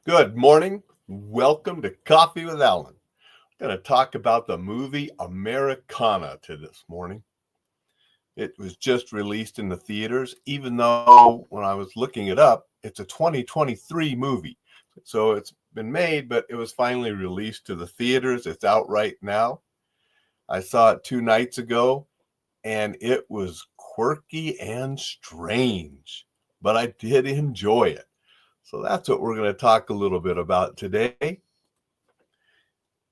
Good morning. Welcome to Coffee with Alain. I'm going to talk about the movie Americana to this morning. It was just released in the theaters, even though when I was looking it up, it's a 2023 movie. So it's been made, but it was finally released to the theaters. It's out right now. I saw it 2 nights ago, and it was quirky and strange, but I did enjoy it. So that's what we're going to talk a little bit about today.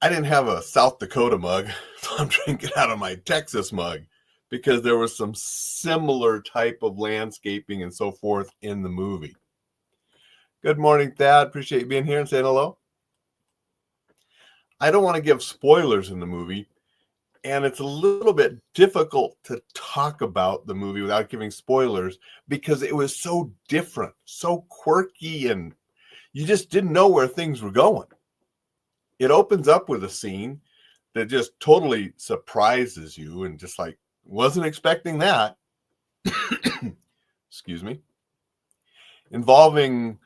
I didn't have a South Dakota mug, so I'm drinking out of my Texas mug because there was some similar type of landscaping and so forth in the movie. Good morning, Thad. Appreciate you being here and saying hello. I don't want to give spoilers in the movie, and it's a little bit difficult to talk about the movie without giving spoilers because it was so different, so quirky, and you just didn't know where things were going. It opens up with a scene that just totally surprises you and just like wasn't expecting that. Excuse me. Involving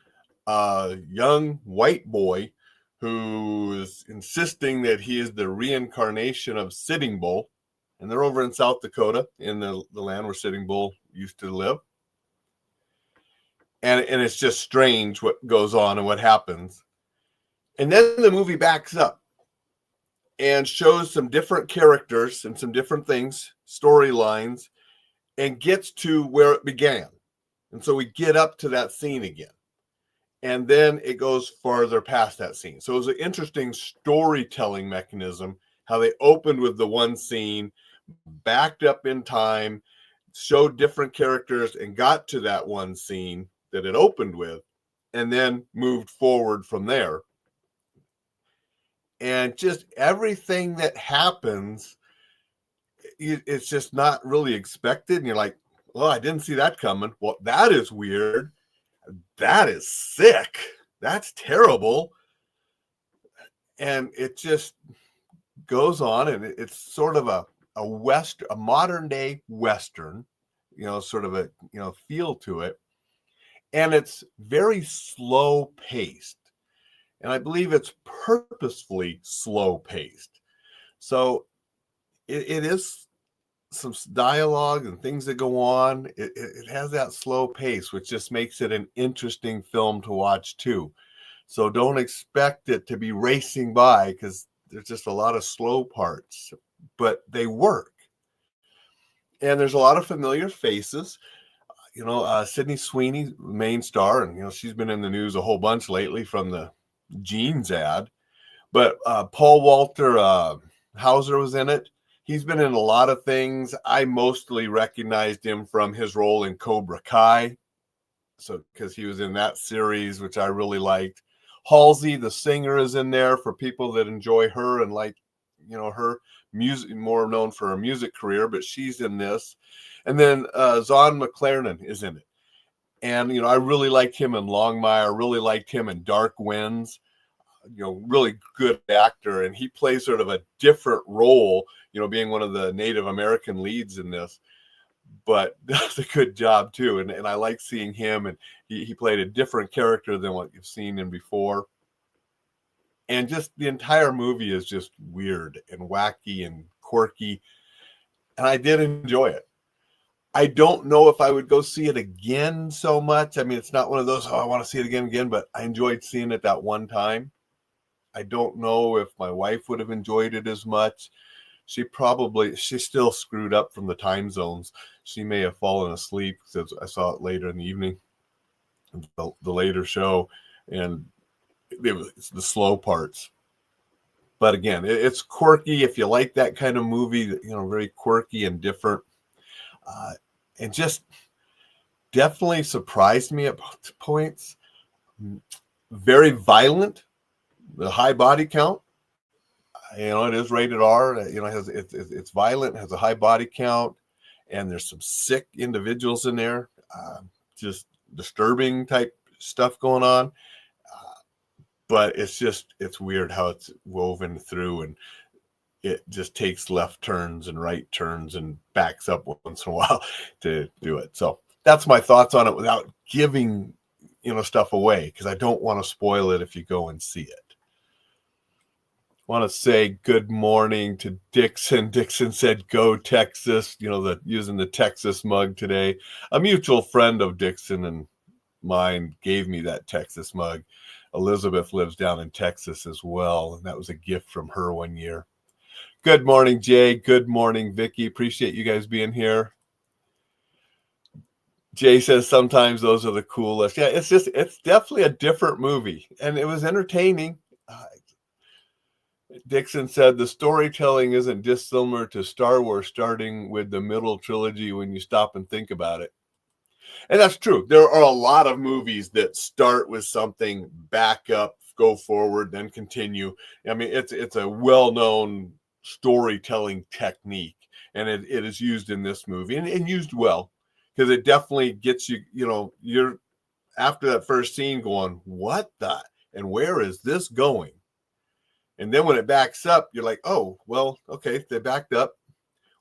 a young white boy who is insisting that he is the reincarnation of Sitting Bull. And they're over in South Dakota in the land where Sitting Bull used to live. And it's just strange what goes on and what happens. And then the movie backs up and shows some different characters and some different things, storylines, and gets to where it began. And so we get up to that scene again. And then it goes farther past that scene. So it was an interesting storytelling mechanism, how they opened with the one scene, backed up in time, showed different characters, and got to that one scene that it opened with, and then moved forward from there. And just everything that happens, it's just not really expected. And you're like, well, I didn't see that coming. Well, that is weird. That is sick. That's terrible. And it just goes on, and it's sort of a modern day Western, sort of a, feel to it. And it's very slow paced. And I believe it's purposefully slow paced. So it is some dialogue and things that go on. It has that slow pace, which just makes it an interesting film to watch too. So don't expect it to be racing by because there's just a lot of slow parts, but they work. And there's a lot of familiar faces. Sydney Sweeney, main star, and she's been in the news a whole bunch lately from the jeans ad, but Paul Walter Hauser was in it. He's been in a lot of things. I mostly recognized him from his role in Cobra Kai, so because he was in that series, which I really liked. Halsey, the singer, is in there for people that enjoy her and like, her music, more known for her music career, but she's in this. And then Zahn McClarnon is in it. And, I really liked him in Longmire, really liked him in Dark Winds, really good actor. And he plays sort of a different role, being one of the Native American leads in this, but does a good job too. And I like seeing him, and he played a different character than what you've seen in before. And just the entire movie is just weird and wacky and quirky. And I did enjoy it. I don't know if I would go see it again so much. I mean, it's not one of those, I want to see it again, but I enjoyed seeing it that one time. I don't know if my wife would have enjoyed it as much. She's still screwed up from the time zones. She may have fallen asleep because I saw it later in the evening, the later show, and it's the slow parts. But again, it's quirky. If you like that kind of movie, very quirky and different. And just definitely surprised me at points. Very violent, the high body count. It is rated R. It's violent, has a high body count, and there's some sick individuals in there. Just disturbing type stuff going on. But it's weird how it's woven through, and it just takes left turns and right turns and backs up once in a while to do it. So that's my thoughts on it without giving, stuff away because I don't want to spoil it if you go and see it. I want to say good morning to Dixon. Dixon said, "Go Texas," using the Texas mug today. A mutual friend of Dixon and mine gave me that Texas mug. Elizabeth lives down in Texas as well, and that was a gift from her one year. Good morning, Jay. Good morning, Vicky. Appreciate you guys being here. Jay says sometimes those are the coolest. Yeah, it's definitely a different movie, and it was entertaining. Dixon said the storytelling isn't dissimilar to Star Wars, starting with the middle trilogy when you stop and think about it. And that's true. There are a lot of movies that start with something, back up, go forward, then continue. I mean, it's a well-known storytelling technique, and it is used in this movie, and used well, because it definitely gets you, you're after that first scene going, what the, and where is this going? And then when it backs up, you're like, oh, well, okay, they backed up.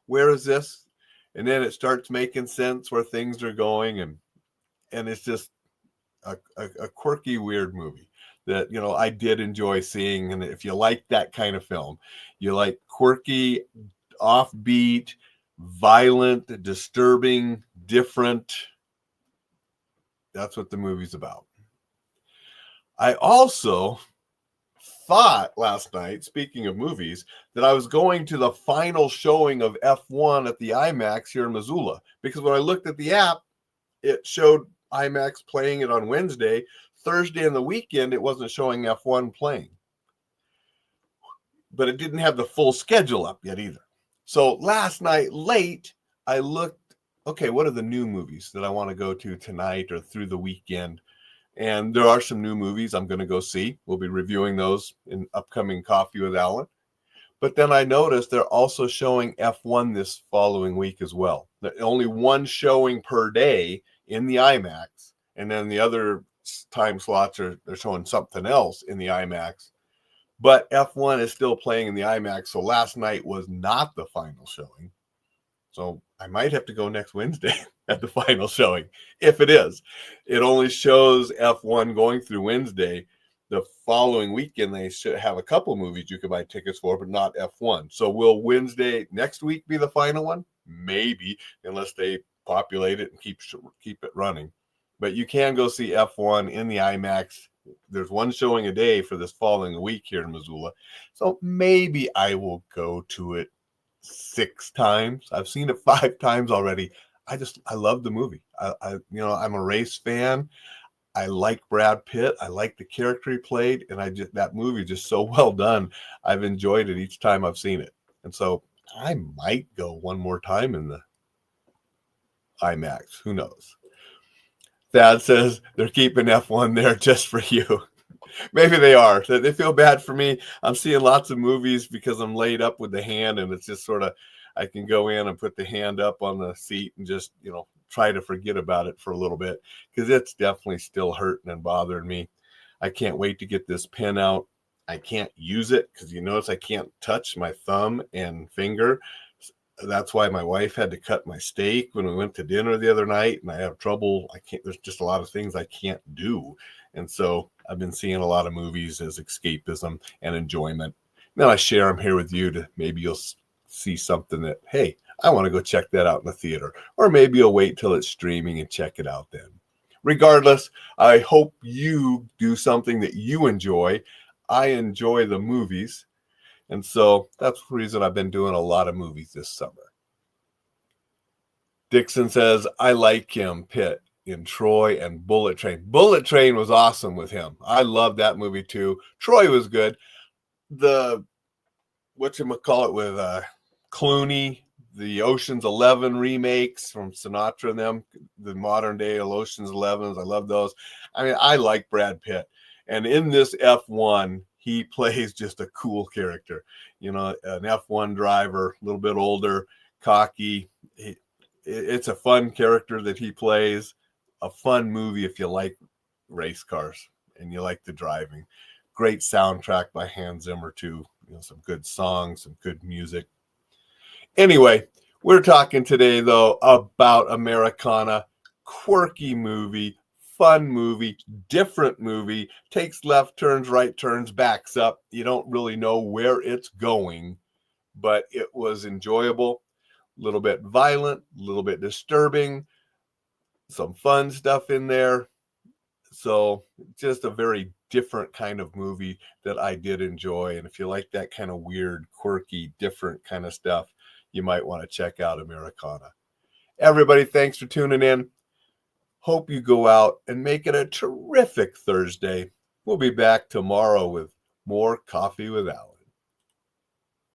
Where is this? And then it starts making sense where things are going. And it's just a quirky, weird movie that, I did enjoy seeing. And if you like that kind of film, you like quirky, offbeat, violent, disturbing, different, that's what the movie's about. I also thought last night, speaking of movies, that I was going to the final showing of F1 at the IMAX here in Missoula, because when I looked at the app, it showed IMAX playing it on Wednesday. Thursday and the weekend, it wasn't showing F1 playing. But it didn't have the full schedule up yet either. So last night, late, I looked, okay, what are the new movies that I want to go to tonight or through the weekend? And there are some new movies I'm going to go see. We'll be reviewing those in upcoming Coffee with Alain. But then I noticed they're also showing F1 this following week as well. Only one showing per day in the IMAX. And then the other time slots they're showing something else in the IMAX. But F1 is still playing in the IMAX. So last night was not the final showing. So I might have to go next Wednesday at the final showing, if it is. It only shows F1 going through Wednesday. The following weekend, they should have a couple movies you could buy tickets for, but not F1. So will Wednesday next week be the final one? Maybe, unless they populate it and keep it running. But you can go see F1 in the IMAX. There's one showing a day for this following week here in Missoula. So maybe I will go to it 6 times. I've seen it 5 times already. I love the movie. I'm a race fan. I like Brad Pitt. I like the character he played, and that movie is just so well done. I've enjoyed it each time I've seen it, and so I might go one more time in the IMAX. Who knows? Thad says they're keeping F1 there just for you. Maybe they are. They feel bad for me. I'm seeing lots of movies because I'm laid up with the hand, and it's just sort of, I can go in and put the hand up on the seat and just, try to forget about it for a little bit, because it's definitely still hurting and bothering me. I can't wait to get this pen out. I can't use it because you notice I can't touch my thumb and finger. That's why my wife had to cut my steak when we went to dinner the other night, and I have trouble. There's just a lot of things I can't do. And so I've been seeing a lot of movies as escapism and enjoyment. Then I share them here with you to maybe you'll see something that, hey, I want to go check that out in the theater. Or maybe you'll wait till it's streaming and check it out then. Regardless, I hope you do something that you enjoy. I enjoy the movies. And so that's the reason I've been doing a lot of movies this summer. Dixon says, I like him, Pitt, in Troy and Bullet Train. Bullet Train was awesome with him. I love that movie too. Troy was good. The, whatchamacallit with Clooney, the Ocean's 11 remakes from Sinatra and them, the modern day Ocean's 11s. I love those. I mean, I like Brad Pitt. And in this F1, he plays just a cool character. An F1 driver, a little bit older, cocky. It's a fun character that he plays. A fun movie if you like race cars and you like the driving. Great soundtrack by Hans Zimmer too. Some good songs, some good music. Anyway, we're talking today though about Americana, quirky movie, fun movie, different movie, takes left turns, right turns, backs up. You don't really know where it's going, but it was enjoyable, a little bit violent, a little bit disturbing, some fun stuff in there. So just a very different kind of movie that I did enjoy. And if you like that kind of weird, quirky, different kind of stuff, you might want to check out Americana. Everybody, thanks for tuning in. Hope you go out and make it a terrific Thursday. We'll be back tomorrow with more Coffee with Alain.